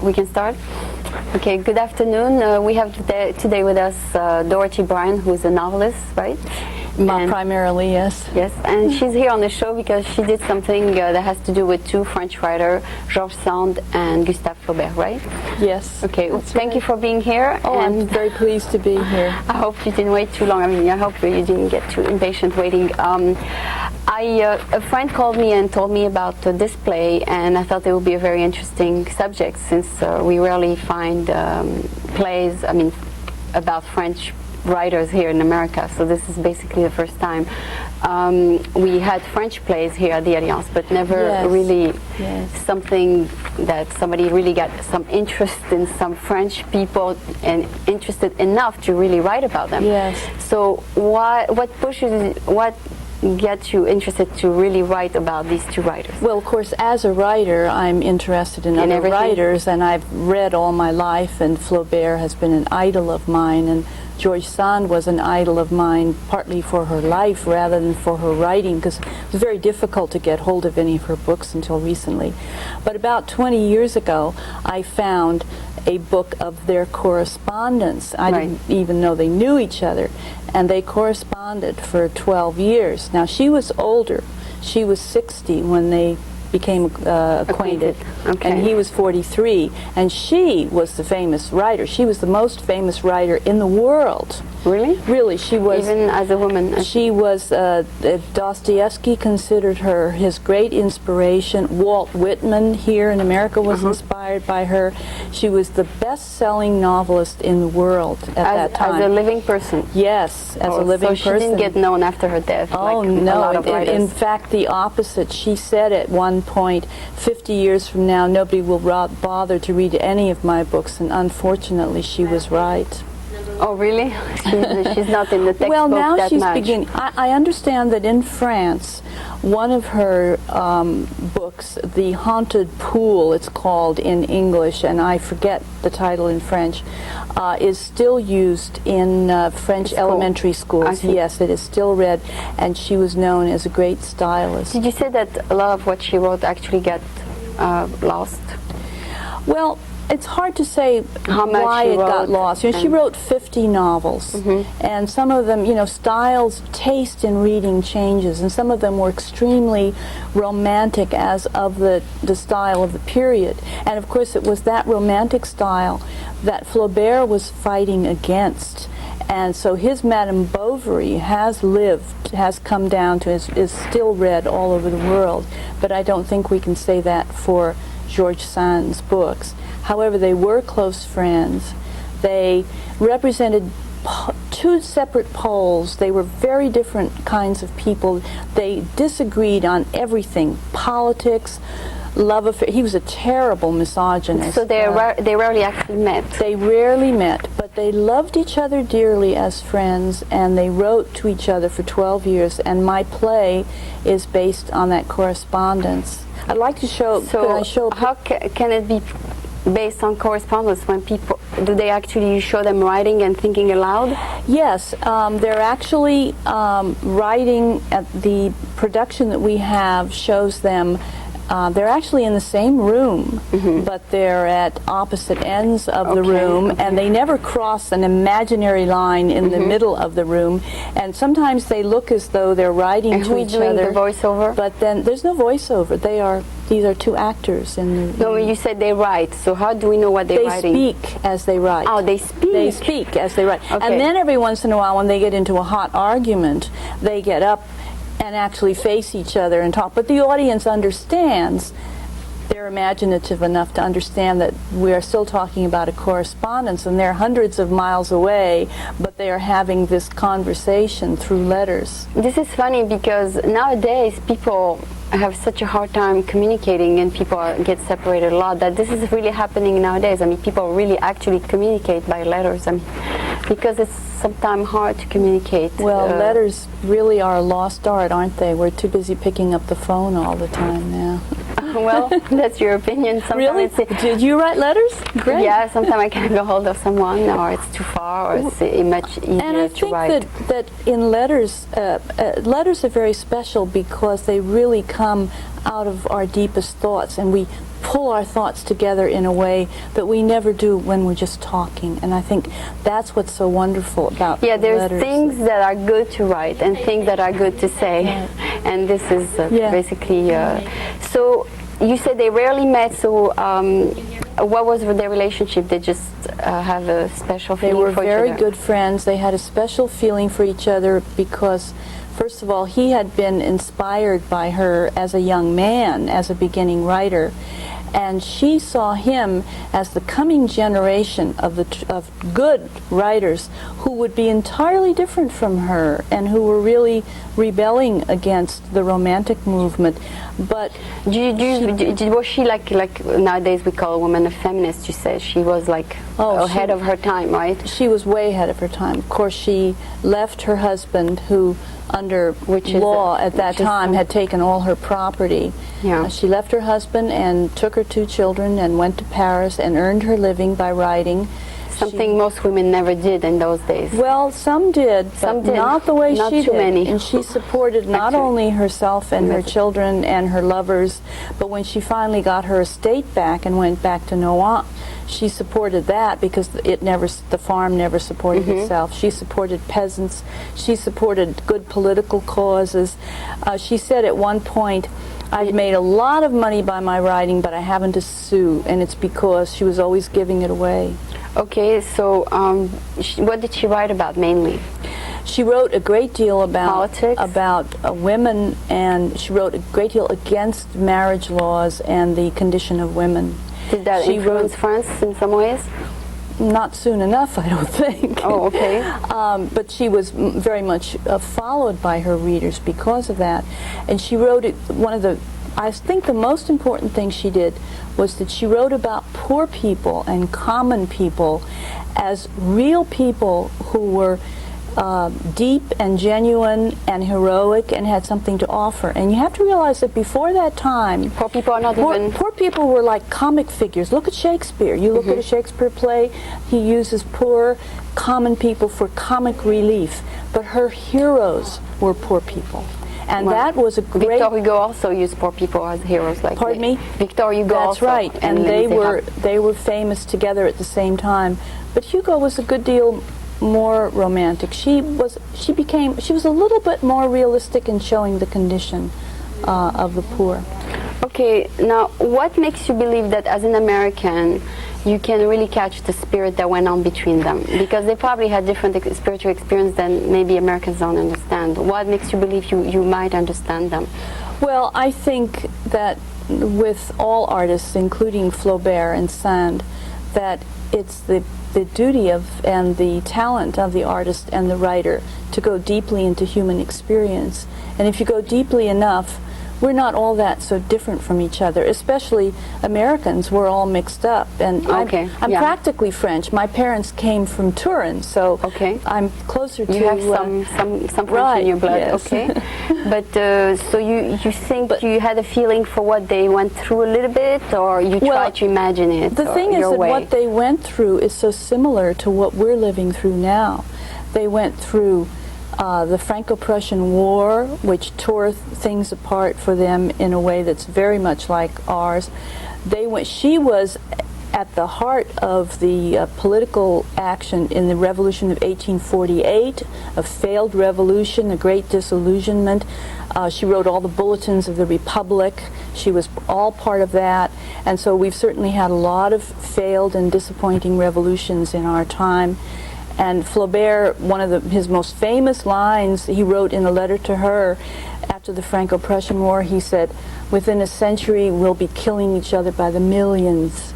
We can start? Okay, good afternoon. We have today with us Dorothy Bryant, who is a novelist, right? Primarily, yes. Yes, and she's here on the show because she did something that has to do with two French writers, Georges Sand and Gustave Flaubert, right? Yes. Okay, thank you for being here. Oh, and I'm very pleased to be here. I hope you didn't wait too long. I mean, I hope you didn't get too impatient waiting. A friend called me and told me about this play, and I thought it would be a very interesting subject since we rarely find plays, about French writers here in America. So this is basically the first time. We had French plays here at the Alliance, but never really something that somebody really got some interest in some French people and interested enough to really write about them. Yes. So what gets you interested to really write about these two writers? Well, of course, as a writer, I'm interested in other writers, and I've read all my life, and Flaubert has been an idol of mine, and Georges Sand was an idol of mine, partly for her life rather than for her writing, because it was very difficult to get hold of any of her books until recently. But about 20 years ago, I found a book of their correspondence. I didn't even know they knew each other, and they corresponded for 12 years. Now, she was older. She was 60 when they became acquainted. Okay. And he was 43, and she was the famous writer. She was the most famous writer in the world. Really? Really, she was. Even as a woman? She was, Dostoevsky considered her his great inspiration. Walt Whitman here in America was inspired by her. She was the best-selling novelist in the world at that time. As a living person? Yes, as a living person. So she didn't get known after her death? Oh, like no. A lot of writers. In fact, the opposite. She said at one point, 50 years from now, nobody will bother to read any of my books, and unfortunately, she was right. Oh, really? She's not in the textbook well, now that she's much. beginning. I understand that in France, one of her books, The Haunted Pool, it's called in English, and I forget the title in French, is still used in French elementary schools. Yes, it is still read, and she was known as a great stylist. Did you say that a lot of what she wrote actually got lost? Well, it's hard to say why it got lost. You know, she wrote 50 novels, and some of them, styles, taste in reading changes, and some of them were extremely romantic as of the style of the period. And of course, it was that romantic style that Flaubert was fighting against. And so his Madame Bovary has come down to, is still read all over the world. But I don't think we can say that for Georges Sand's books. However, they were close friends. They represented two separate poles. They were very different kinds of people. They disagreed on everything, politics, love affair. He was a terrible misogynist. So they rarely actually met. They rarely met, but they loved each other dearly as friends, and they wrote to each other for 12 years, and my play is based on that correspondence. I'd like to show... So how can it be based on correspondence when people, do they actually show them writing and thinking aloud? Yes, they're actually writing. At the production that we have shows them, they're actually in the same room, but they're at opposite ends of the room, and they never cross an imaginary line in the middle of the room, and sometimes they look as though they're writing to each other. Doing the voiceover? But then there's no voiceover. These are two actors in the... No, you said they write, so how do we know what they're writing? They speak as they write. Oh, they speak? They speak as they write. Okay. And then every once in a while, when they get into a hot argument, they get up and actually face each other and talk. But the audience understands. They're imaginative enough to understand that we are still talking about a correspondence, and they're hundreds of miles away, but they are having this conversation through letters. This is funny because nowadays people have such a hard time communicating, and people get separated a lot, that this is really happening nowadays. I mean, people really actually communicate by letters. I mean, because it's sometimes hard to communicate. Well, letters really are a lost art, aren't they? We're too busy picking up the phone all the time now. Well, that's your opinion. Really? Did you write letters? Great. Yeah, sometimes I can't get hold of someone, or it's too far, or it's much easier to write. And I think that in letters, letters are very special because they really come out of our deepest thoughts, and we pull our thoughts together in a way that we never do when we're just talking. And I think that's what's so wonderful about there's letters. Things that are good to write and things that are good to say. Right. And this is basically... so you said they rarely met, so what was their relationship? They just have a special feeling for each other? They were very good friends. They had a special feeling for each other because, first of all, he had been inspired by her as a young man, as a beginning writer, and she saw him as the coming generation of good writers who would be entirely different from her and who were really rebelling against the Romantic movement. But was she like nowadays we call a woman a feminist? You say she was like ahead of her time, right? She was way ahead of her time. Of course, she left her husband, who under law at that time had taken all her property. Yeah. She left her husband and took her 2 children and went to Paris and earned her living by writing. Something most women never did in those days. Well, some did, but not the way she did. Many. And she supported not only herself and her children and her lovers, but when she finally got her estate back and went back to Nohant, she supported that because the farm never supported itself. She supported peasants. She supported good political causes. She said at one point, "I've made a lot of money by my writing, but I haven't a sou," and it's because she was always giving it away. Okay, so what did she write about mainly? She wrote a great deal about politics, about women, and she wrote a great deal against marriage laws and the condition of women. Did that influence France in some ways? Not soon enough, I don't think. Oh, okay. But she was very much followed by her readers because of that. And she wrote I think the most important thing she did was that she wrote about poor people and common people as real people who were deep and genuine and heroic and had something to offer. And you have to realize that before that time, poor people are not poor people were like comic figures. Look at Shakespeare. You look at a Shakespeare play, he uses poor, common people for comic relief. But her heroes were poor people. And that was a great... Victor Hugo also used poor people as heroes. Pardon me? Victor Hugo That's also. right. And they were famous together at the same time. But Hugo was a good deal more romantic. She was a little bit more realistic in showing the condition of the poor. Okay, now what makes you believe that as an American you can really catch the spirit that went on between them? Because they probably had different spiritual experience than maybe Americans don't understand. What makes you believe you might understand them? Well, I think that with all artists, including Flaubert and Sand, that it's the duty of and the talent of the artist and the writer to go deeply into human experience. And if you go deeply enough, we're not all that so different from each other, especially Americans. We're all mixed up. And I'm practically French. My parents came from Turin, so I'm closer to... You have some French in your blood, yes. Okay. But so you think you had a feeling for what they went through a little bit, or you tried to imagine it? The thing is that what they went through is so similar to what we're living through now. They went through the Franco-Prussian War, which tore things apart for them in a way that's very much like ours. She was at the heart of the political action in the Revolution of 1848, a failed revolution, a great disillusionment. She wrote all the bulletins of the Republic. She was all part of that. And so we've certainly had a lot of failed and disappointing revolutions in our time. And Flaubert, one of his most famous lines he wrote in a letter to her after the Franco-Prussian War, he said, "Within a century we'll be killing each other by the millions."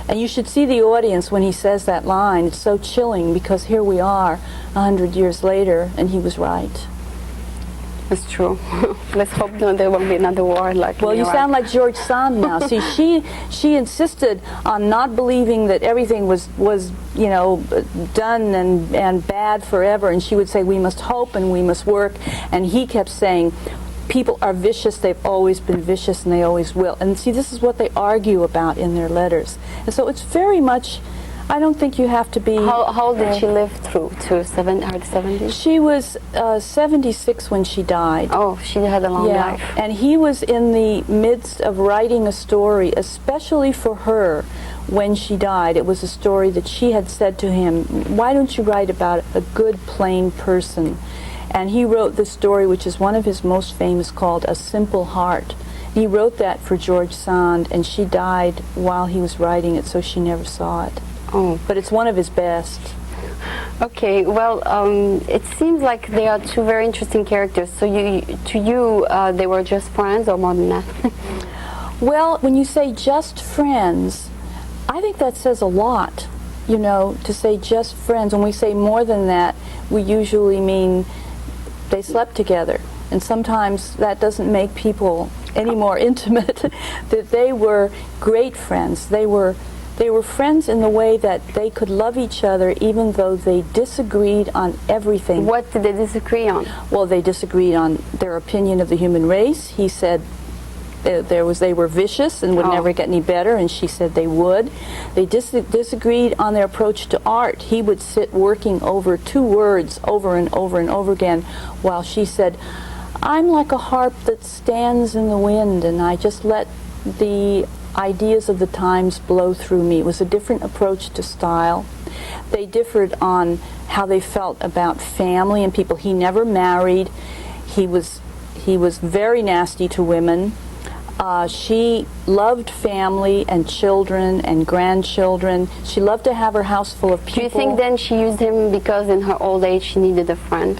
And you should see the audience when he says that line. It's so chilling because here we are 100 years later, and he was right. That's true. Let's hope there won't be another war like. Well, you sound like George Sand now. See, she insisted on not believing that everything was done and bad forever, and she would say we must hope and we must work, and he kept saying people are vicious, they've always been vicious, and they always will. And see, this is what they argue about in their letters. And so it's very much I don't think you have to be... How old did she live through? To her 70s? She was 76 when she died. Oh, she had a long life. And he was in the midst of writing a story, especially for her, when she died. It was a story that she had said to him, why don't you write about a good, plain person? And he wrote this story, which is one of his most famous, called A Simple Heart. He wrote that for George Sand, and she died while he was writing it, so she never saw it. Oh. But it's one of his best. Okay, well, it seems like they are two very interesting characters. So to you, they were just friends, or more than that? Well, when you say just friends, I think that says a lot, you know, to say just friends. When we say more than that, we usually mean they slept together. And sometimes that doesn't make people any more intimate. That they were great friends. They were friends in the way that they could love each other even though they disagreed on everything. What did they disagree on? Well, they disagreed on their opinion of the human race. He said they were vicious and would never get any better, and she said they would. They disagreed on their approach to art. He would sit working over two words over and over and over again, while she said, I'm like a harp that stands in the wind, and I just let the ideas of the times blow through me. It was a different approach to style. They differed on how they felt about family and people. He never married. He was very nasty to women. She loved family and children and grandchildren. She loved to have her house full of people. Do you think then she used him because in her old age she needed a friend?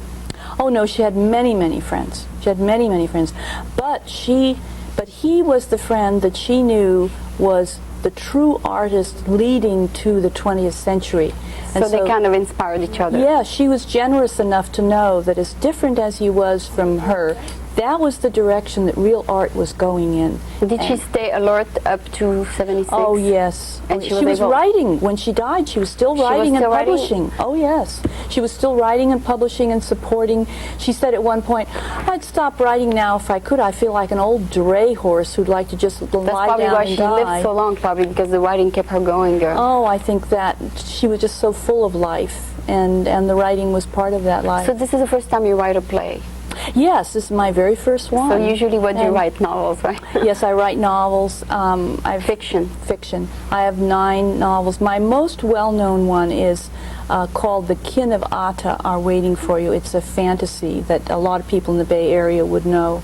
Oh no, she had many, many friends. She had many, many friends. But he was the friend that she knew was the true artist leading to the 20th century. And so they kind of inspired each other. Yeah, she was generous enough to know that as different as he was from her, that was the direction that real art was going in. Did she stay alert up to 76? Oh, yes. And she was writing. When she died, she was still writing and publishing. Oh, yes. She was still writing and publishing and supporting. She said at one point, I'd stop writing now if I could. I feel like an old dray horse who'd like to just lie down and die. That's probably why she lived so long, probably because the writing kept her going. Oh, I think that she was just so full of life, and the writing was part of that life. So this is the first time you write a play? Yes, this is my very first one. So usually what do you write? Novels, right? Yes, I write novels. Fiction. Fiction. I have 9 novels. My most well-known one is called The Kin of Atta Are Waiting for You. It's a fantasy that a lot of people in the Bay Area would know.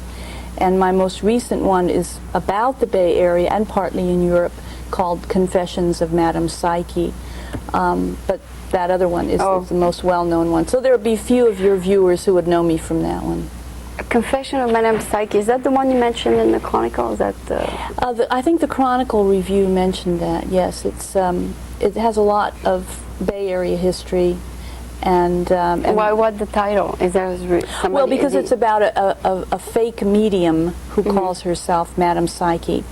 And my most recent one is about the Bay Area and partly in Europe, called Confessions of Madame Psyche. But that other one is the most well-known one. So there will be few of your viewers who would know me from that one. Confession of Madame Psyche, is that the one you mentioned in the Chronicle? Is that I think the Chronicle review mentioned that, yes. It has a lot of Bay Area history. And why? What the title? Is there somebody? Well, because it's about a fake medium who calls herself Madame Psyche.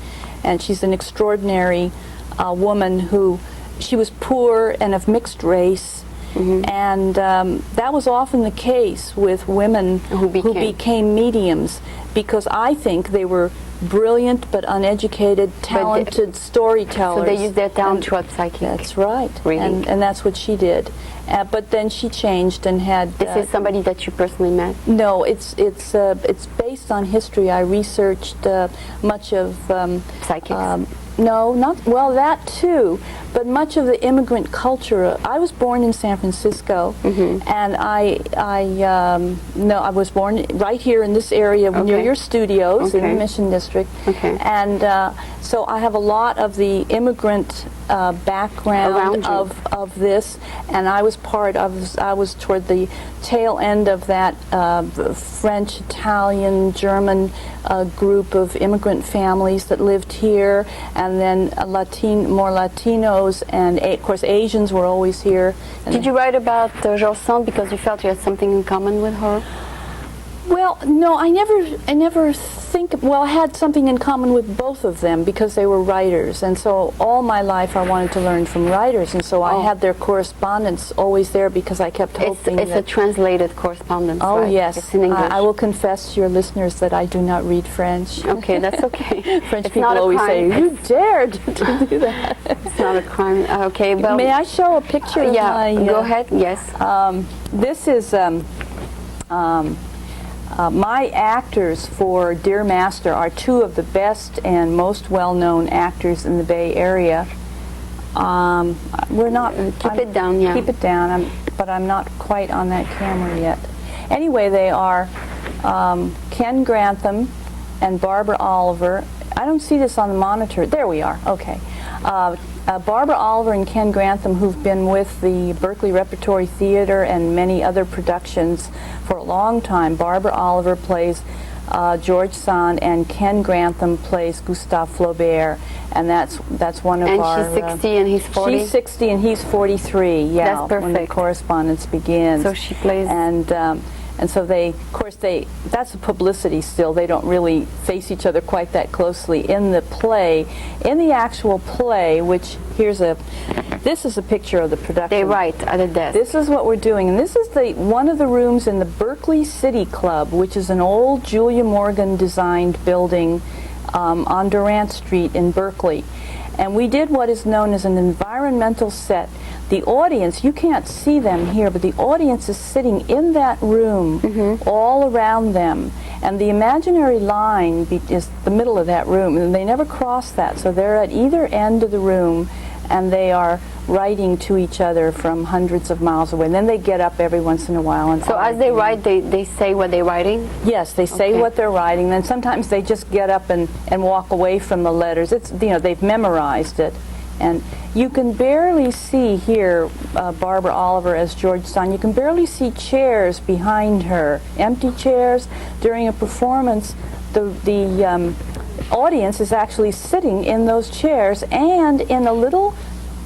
And she's an extraordinary woman who... She was poor and of mixed race, and that was often the case with women who became mediums, because I think they were brilliant but uneducated, talented storytellers. So they used their talent to psychic. That's right, really? And that's what she did. But then she changed and had... This is somebody that you personally met? No, it's based on history. I researched much of... Psychics? No, not... Well, that too. But much of the immigrant culture... I was born in San Francisco, and I was born right here in this area near your studios in the Mission District. And so I have a lot of the immigrant background of this, and I was toward the tail end of that French, Italian, German group of immigrant families that lived here, and then more Latinos, and of course Asians were always here. Did you write about George Sand because you felt you had something in common with her? Well, no, I never think. Well, I had something in common with both of them because they were writers, and so all my life I wanted to learn from writers, and so I had their correspondence always there because I kept hoping. It's a translated correspondence. Oh, right? yes, it's in English. I will confess to your listeners that I do not read French. Okay, that's okay. French people always say, "You dared to do that." It's not a crime. Okay, well, may I show a picture? Of my, go ahead. Yes. This is. My actors for Dear Master are two of the best and most well-known actors in the Bay Area. We're not... Keep it down, yeah. Keep it down, but I'm not quite on that camera yet. Anyway, they are Ken Grantham and Barbara Oliver. I don't see this on the monitor. There we are. Okay. Barbara Oliver and Ken Grantham, who've been with the Berkeley Repertory Theater and many other productions for a long time. Barbara Oliver plays George Sand, and Ken Grantham plays Gustave Flaubert, and that's one of our... And she's 60 and he's 40? She's 60 and he's 43, yeah. That's perfect. When the correspondence begins. So she plays... And so they, of course, that's a publicity still. They don't really face each other quite that closely in the play. In the actual play, which this is a picture of the production. They write at a desk. This is what we're doing, and this is one of the rooms in the Berkeley City Club, which is an old Julia Morgan designed building on Durant Street in Berkeley. And we did what is known as an environmental set. The audience, you can't see them here, but the audience is sitting in that room all around them. And the imaginary line is the middle of that room, and they never cross that. So they're at either end of the room, and they are writing to each other from hundreds of miles away. And then they get up every once in a while. And so as they write, they say what they're writing? Yes, they say what they're writing. Then sometimes they just get up and walk away from the letters. It's, they've memorized it. And you can barely see here Barbara Oliver as George Sand. You can barely see chairs behind her, empty chairs. During a performance, the audience is actually sitting in those chairs and in a little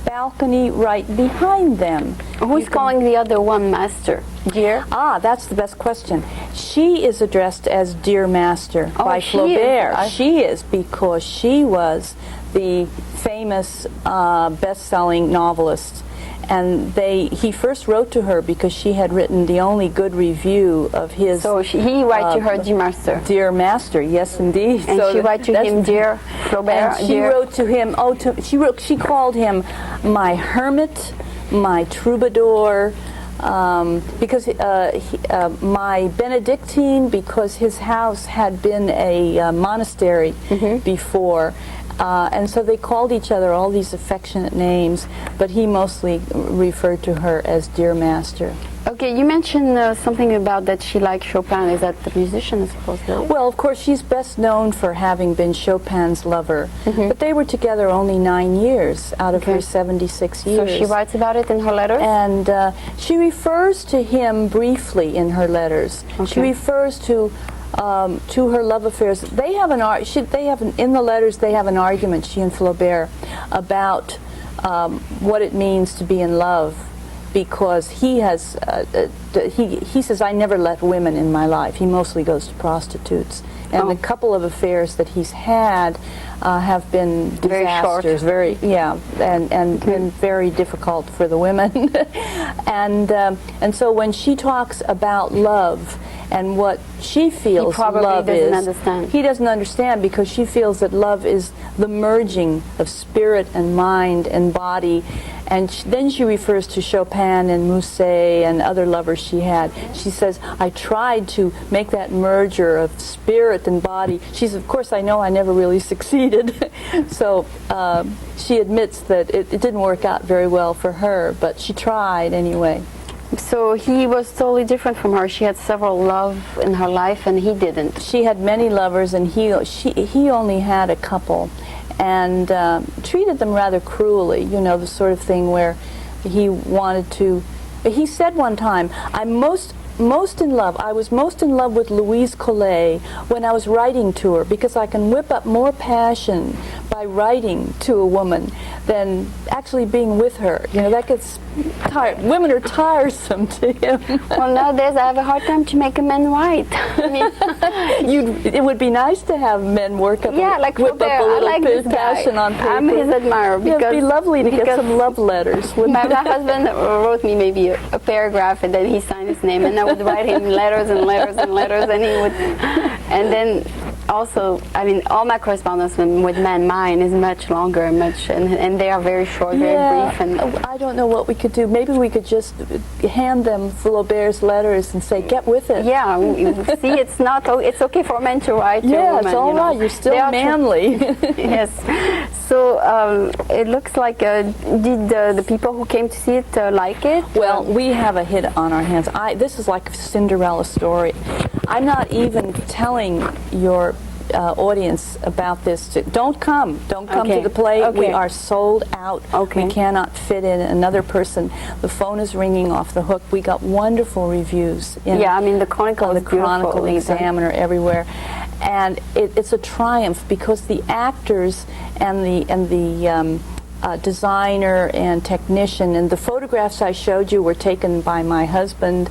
balcony right behind them. Who's calling the other one Master? Dear? Ah, that's the best question. She is addressed as Dear Master by Flaubert. She is, because she was the famous best-selling novelist. And he first wrote to her because she had written the only good review of his... So he wrote to her, Dear Master. Dear Master, yes indeed. And so she wrote to him, Dear Flaubert. And she wrote to him, she called him my hermit, my troubadour, because my Benedictine, because his house had been a monastery before. And so they called each other all these affectionate names, but he mostly referred to her as Dear Master. Okay, you mentioned something about that she liked Chopin. Is that the musician, I suppose? Right? Well, of course, she's best known for having been Chopin's lover. But they were together only 9 years out of her 76 years. So she writes about it in her letters? And she refers to him briefly in her letters. She refers to her love affairs. They have in the letters they have an argument, she and Flaubert, about what it means to be in love, because he says, I never let women in my life. He mostly goes to prostitutes, and the couple of affairs that he's had have been disasters, and been very difficult for the women. And so when she talks about love and what she feels love is, he doesn't understand, because she feels that love is the merging of spirit and mind and body. And then she refers to Chopin and Musset and other lovers she had. She says, I tried to make that merger of spirit and body. She says, of course, I know I never really succeeded. So she admits that it didn't work out very well for her, but she tried anyway. So he was totally different from her. She had several loves in her life, and he didn't. She had many lovers, and he only had a couple, and treated them rather cruelly. The sort of thing where he wanted to. He said one time, I was most in love with Louise Collet when I was writing to her, because I can whip up more passion by writing to a woman than actually being with her. You know, that gets tired. Women are tiresome to him. Well, nowadays I have a hard time to make a man right. I mean, it would be nice to have men work up, like whip up a little bit of passion on paper. I'm his admirer. Because it'd be lovely to get some love letters. My husband wrote me maybe a paragraph, and then he signed his name, and I would write him letters and letters and letters, and he would, and then also, I mean, all my correspondence with men, mine is much longer, and they are very short, very brief. And I don't know what we could do. Maybe we could just hand them Flaubert's letters and say, "Get with it." Yeah, see, it's okay for men to write. Yeah, women, it's all right. You're still manly. Yes. So it looks like did the people who came to see it like it? Well, we have a hit on our hands. This is like a Cinderella story. I'm not even telling your audience about this. Don't come to the play. Okay. We are sold out. Okay. We cannot fit in another person. The phone is ringing off the hook. We got wonderful reviews. I mean, the Chronicle, the Chronicle, Examiner, everywhere, and it's a triumph because the actors and the designer and technician, and the photographs I showed you were taken by my husband,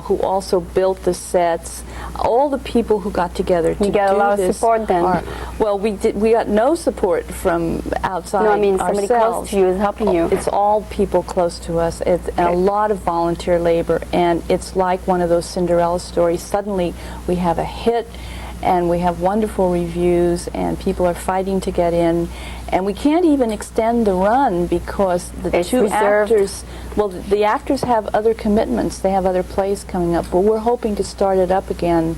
who also built the sets. All the people who got together to do this. You got a lot of support then. Well, we got no support from outside. No, I mean somebody close to you is helping you. It's all people close to us. It's a lot of volunteer labor, and it's like one of those Cinderella stories. Suddenly, we have a hit, and we have wonderful reviews, and people are fighting to get in, and we can't even extend the run because the two actors, well, the actors have other commitments. They have other plays coming up, but we're hoping to start it up again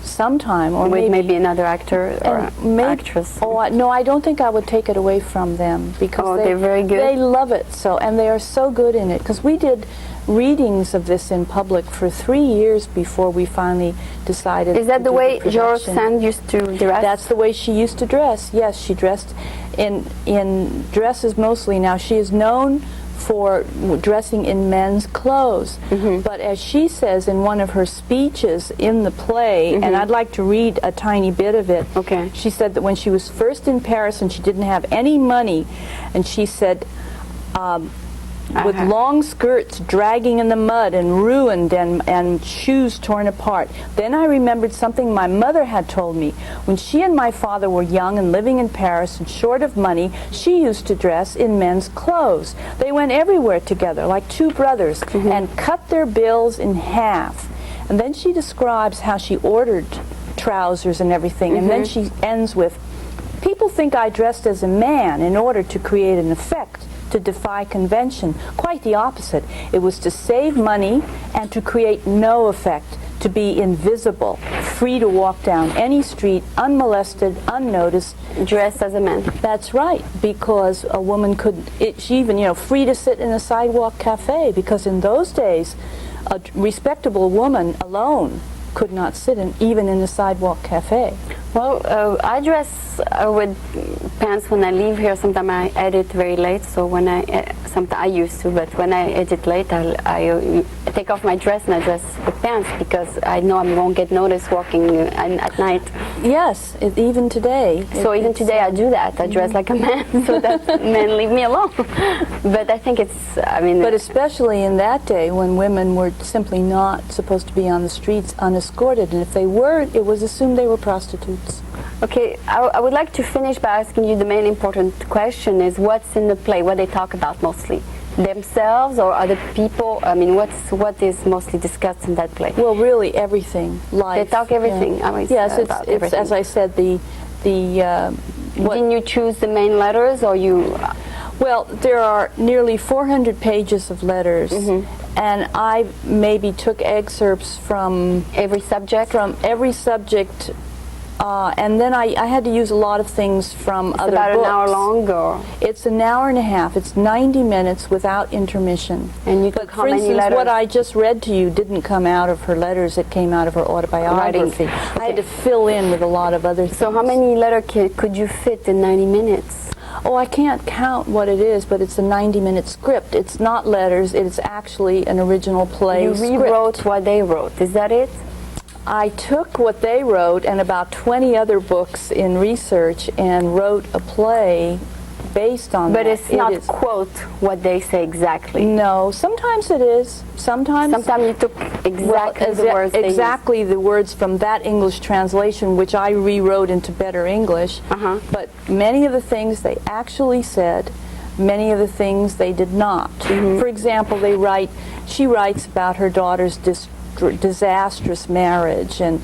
sometime, or with maybe another actor or actress. No, I don't think I would take it away from them because they're very good. They love it so, and they are so good in it because we did readings of this in public for 3 years before we finally decided. Is that the way George Sand used to dress? That's the way she used to dress. Yes, she dressed in dresses mostly. Now she is known for dressing in men's clothes, but as she says in one of her speeches in the play, and I'd like to read a tiny bit of it. Okay. She said that when she was first in Paris and she didn't have any money, and she said, with long skirts dragging in the mud and ruined and shoes torn apart. Then I remembered something my mother had told me. When she and my father were young and living in Paris and short of money, she used to dress in men's clothes. They went everywhere together like two brothers and cut their bills in half. And then she describes how she ordered trousers and everything, and then she ends with, "People think I dressed as a man in order to create an effect, to defy convention. Quite the opposite. It was to save money and to create no effect, to be invisible, free to walk down any street, unmolested, unnoticed." Dressed as a man. That's right, because a woman could, she even, free to sit in a sidewalk cafe, because in those days, a respectable woman alone could not sit even in a sidewalk cafe. Well, I dress with pants when I leave here. Sometimes I edit very late, so when sometimes I used to, but when I edit late, I take off my dress and I dress with pants because I know I won't get noticed walking at night. Yes, even today. So even today I do that. I dress like a man, so that men leave me alone. But I think But especially in that day when women were simply not supposed to be on the streets unescorted, and if they were, it was assumed they were prostitutes. Okay, I would like to finish by asking you the main important question is what's in the play, what they talk about mostly? Themselves or other people? I mean, what is mostly discussed in that play? Well, really everything. Life. They talk everything. Yeah. Yes, it's as I said, Didn't you choose the main letters or you... Well, there are nearly 400 pages of letters, and I maybe took excerpts from every subject? From every subject. And then I had to use a lot of things from other about books. An hour long, or? It's an hour and a half. It's 90 minutes without intermission. And you but for instance, what I just read to you didn't come out of her letters. It came out of her autobiography. I had to fill in with a lot of other things. So how many letters could you fit in 90 minutes? Oh, I can't count what it is, but it's a 90-minute script. It's not letters. It's actually an original play You rewrote what they wrote. Is that it? I took what they wrote and about 20 other books in research and wrote a play based on But that. it's not quote what they say exactly. No, sometimes it is. Sometimes you took exactly the words they exactly the words from that English translation, which I rewrote into better English. But many of the things they actually said, many of the things they did not. For example, she writes about her daughter's disastrous marriage, and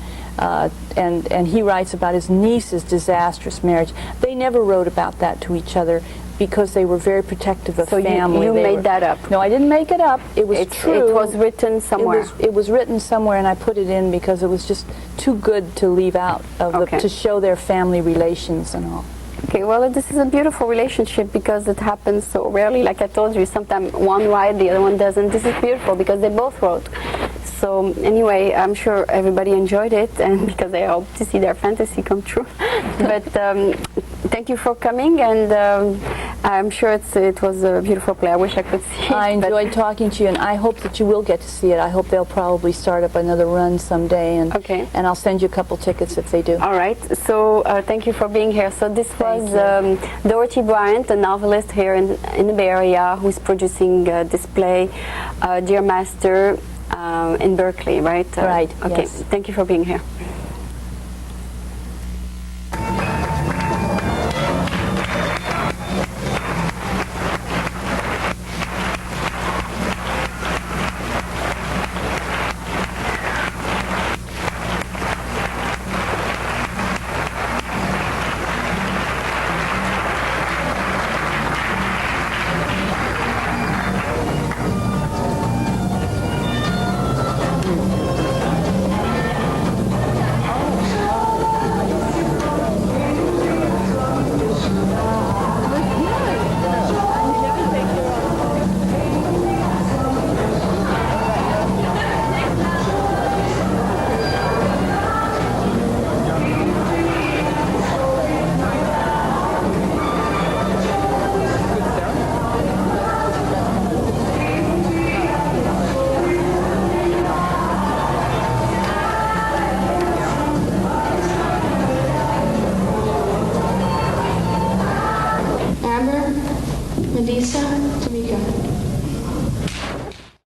he writes about his niece's disastrous marriage. They never wrote about that to each other because they were very protective of family. You made that up? No, I didn't make it up. It was true. It was written somewhere. It was written somewhere, and I put it in because it was just too good to leave out of to show their family relations and all. Okay, well, this is a beautiful relationship because it happens so rarely. Like I told you, sometimes one writes, the other one doesn't. This is beautiful because they both wrote. So anyway, I'm sure everybody enjoyed it, and because I hope to see their fantasy come true. But thank you for coming, and I'm sure it was a beautiful play. I wish I could see it. I enjoyed talking to you, and I hope that you will get to see it. I hope they'll probably start up another run someday, and I'll send you a couple tickets if they do. All right. So thank you for being here. So this was Dorothy Bryant, a novelist here in the Bay Area, who's producing this play, Dear Master, in Berkeley, right? Right. Okay. Yes. Thank you for being here.